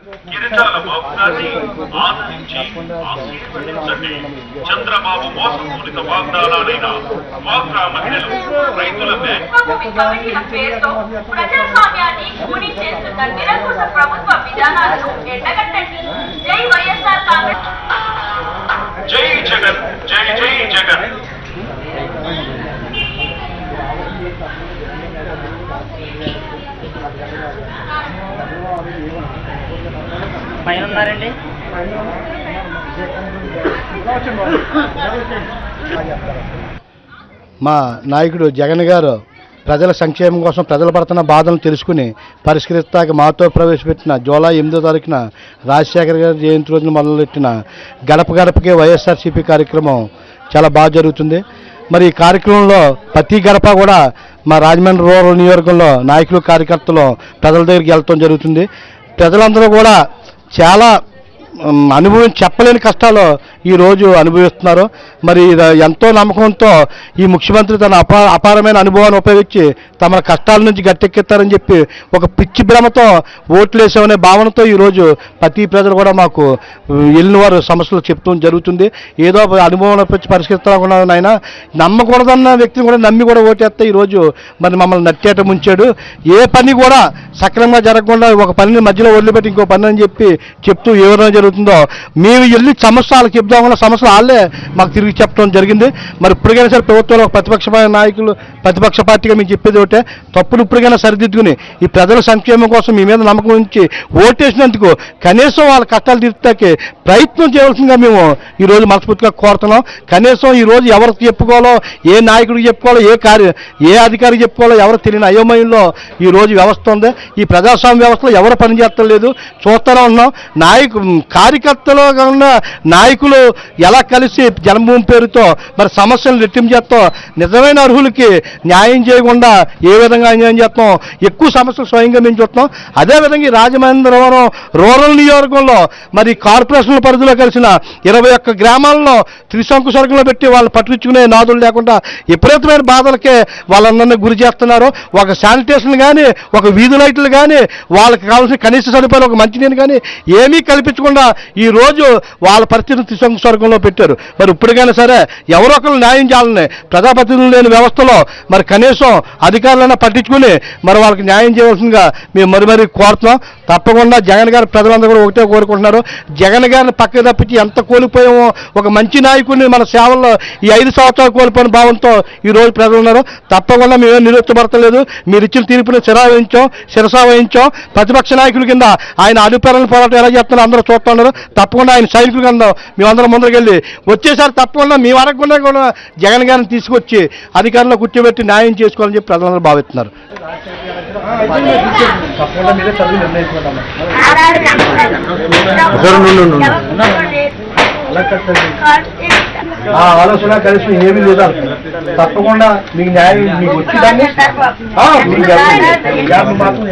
గిరిజనుల బాబుగారిని ఆదరించి ఆశీర్వదించండి. చంద్రబాబు మోసపూరిత వాగ్దానాలైన డ్వాక్రా మహిళలు, రైతుల పేరుతో ప్రజాస్వామ్యాన్ని కూని చేస్తున్న నిరంకుశ ప్రభుత్వ విధానాలను ఎండగట్టండి. జై వైఎస్ఆర్ కాంగ్రెస్. జై జగన్, జై జై జగన్. పైన ఉన్నారండి. మా నాయకుడు జగన్ గారు ప్రజల సంక్షేమం కోసం ప్రజలు పడుతున్న బాధలను తెలుసుకుని పరిష్కరిస్తాక మాతో ప్రవేశపెట్టిన జూలై 8వ తారీఖున రాజశేఖర్ గారి జయంతి రోజున మొదలుపెట్టిన గడప గడపకే వైఎస్ఆర్సీపీ కార్యక్రమం చాలా బాగా జరుగుతుంది. మరి ఈ కార్యక్రమంలో ప్రతి గడప కూడా మా రాజమండ్రి రూరల్ నియోజకవర్గంలో నాయకులు కార్యకర్తలు ప్రజల దగ్గరికి వెళ్తూ జరుగుతుంది. ప్రజలందరూ కూడా చాలా చెప్పలేని కష్టాలు ఈరోజు అనుభవిస్తున్నారు. మరి ఎంతో నమ్మకంతో ఈ ముఖ్యమంత్రి తన అపారమైన అనుభవాన్ని ఉపయోగించి తమ కష్టాల నుంచి గట్టెక్కిస్తారని చెప్పి ఒక పిచ్చి భ్రమతో ఓట్లు వేసామనే భావనతో ఈరోజు ప్రతి ప్రజలు కూడా మాకు వెళ్ళిన వారు సమస్యలు చెప్తూ జరుగుతుంది. ఏదో అనుభవం పరిష్కరిస్తాకుండా ఆయన నమ్మకూడదన్న వ్యక్తిని కూడా నమ్మి కూడా ఓటేస్తే ఈరోజు మరి మమ్మల్ని నట్టేట ముంచాడు. ఏ పని కూడా సక్రమంగా జరగకుండా ఒక పనిని మధ్యలో వదిలిపెట్టి ఇంకో పని అని చెప్తూ ఏ విధంగా జరుగుతుందో మేము వెళ్ళి సమస్యలు చెప్దామన్న సమస్యలు వాళ్ళే మాకు తిరిగి చెప్పడం జరిగింది. మరి ఇప్పటికైనా సరే ప్రభుత్వంలో ప్రతిపక్షమైన నాయకులు ప్రతిపక్ష పార్టీగా మేము చెప్పేది ఒకటే, తప్పులు ఇప్పటికైనా సరిదిద్దుకుని ఈ ప్రజల సంక్షేమం కోసం మీ మీద నమ్మకం ఉంచి ఓటేసినందుకు కనీసం వాళ్ళ కష్టాలు తీర్చడానికి ప్రయత్నం చేయవలసిందిగా మేము ఈరోజు మనస్ఫూర్తిగా కోరుతున్నాం. కనీసం ఈరోజు ఎవరికి చెప్పుకోవాలో, ఏ నాయకుడికి చెప్పుకోవాలో, ఏ అధికారికి చెప్పుకోవాలో ఎవరు తెలియని అయోమయంలో ఈరోజు వ్యవస్థ ఉంది. ఈ ప్రజాస్వామ్య వ్యవస్థలో ఎవరు పనిచేస్తడం లేదు, చూస్తూనే ఉన్నాం. కార్యకర్తలు కాకుండా నాయకులు ఎలా కలిసి జన్మభూమి పేరుతో మరి సమస్యలు రెట్టింపు చేస్తాం, నిజమైన అర్హులకి న్యాయం చేయకుండా ఏ విధంగా అన్యాయం చేస్తాం, ఎక్కువ సమస్యలు స్వయంగా మేము చూస్తాం. అదేవిధంగా ఈ రాజమహేంద్రవరం రూరల్ నియోజకవర్గంలో మరి కార్పొరేషన్ల పరిధిలో కలిసిన 21 గ్రామాల్లో త్రిశంకు సరుకులో పెట్టి వాళ్ళు పట్టించుకునే నాదులు లేకుండా విపరీతమైన బాధలకే వాళ్ళందరినీ గురి చేస్తున్నారు. ఒక శానిటేషన్ కానీ, ఒక వీధి లైట్లు కానీ, వాళ్ళకి కావాల్సిన కనీస సదుపాయాలు, ఒక మంచినీరు కానీ ఏమీ కల్పించకుండా ఈరోజు వాళ్ళ పరిస్థితిని త్రిశంకు స్వర్గంలో పెట్టారు. మరి ఇప్పటికైనా సరే ఎవరో ఒకరు న్యాయం చేయాలని ప్రజాప్రతినిధులు లేని వ్యవస్థలో మరి కనీసం అధికారులైనా పట్టించుకుని మరి వాళ్ళకి న్యాయం చేయవలసిందిగా మేము మరీ కోరుతున్నాం. తప్పకుండా జగన్ గారి ప్రజలందరూ కూడా ఒకటే కోరుకుంటున్నారు. జగన్ గారిని పక్కకు తప్పించి ఎంత కోల్పోయామో, ఒక మంచి నాయకుడిని మన సేవల్లో ఈ 5 సంవత్సరాలు కోల్పోయిన భావంతో ఈరోజు ప్రజలు ఉన్నారు. తప్పకుండా మేమేం నిరుత్సాహపడతలేదు. మీరు ఇచ్చిన తీర్పుని శిరసా వహించాం. ప్రతిపక్ష నాయకుల కింద ఆయన అధికారులను పోరాటం ఎలా చేస్తున్నారో అందరూ చూస్తున్నారు. తప్పకుండా ఆయన సైనికుల కింద మేమందరం ముందరికెళ్ళి వచ్చేసారి తప్పకుండా మీ వరకుండా కూడా జగన్ గారిని తీసుకొచ్చి అధికారంలో కూర్చోబెట్టి న్యాయం చేసుకోవాలని చెప్పి ప్రజలందరూ భావిస్తున్నారు. ఆలోచన కలిసి ఏమీ లేదా, తప్పకుండా మీకు న్యాయం మీకు వచ్చిందని మాత్రం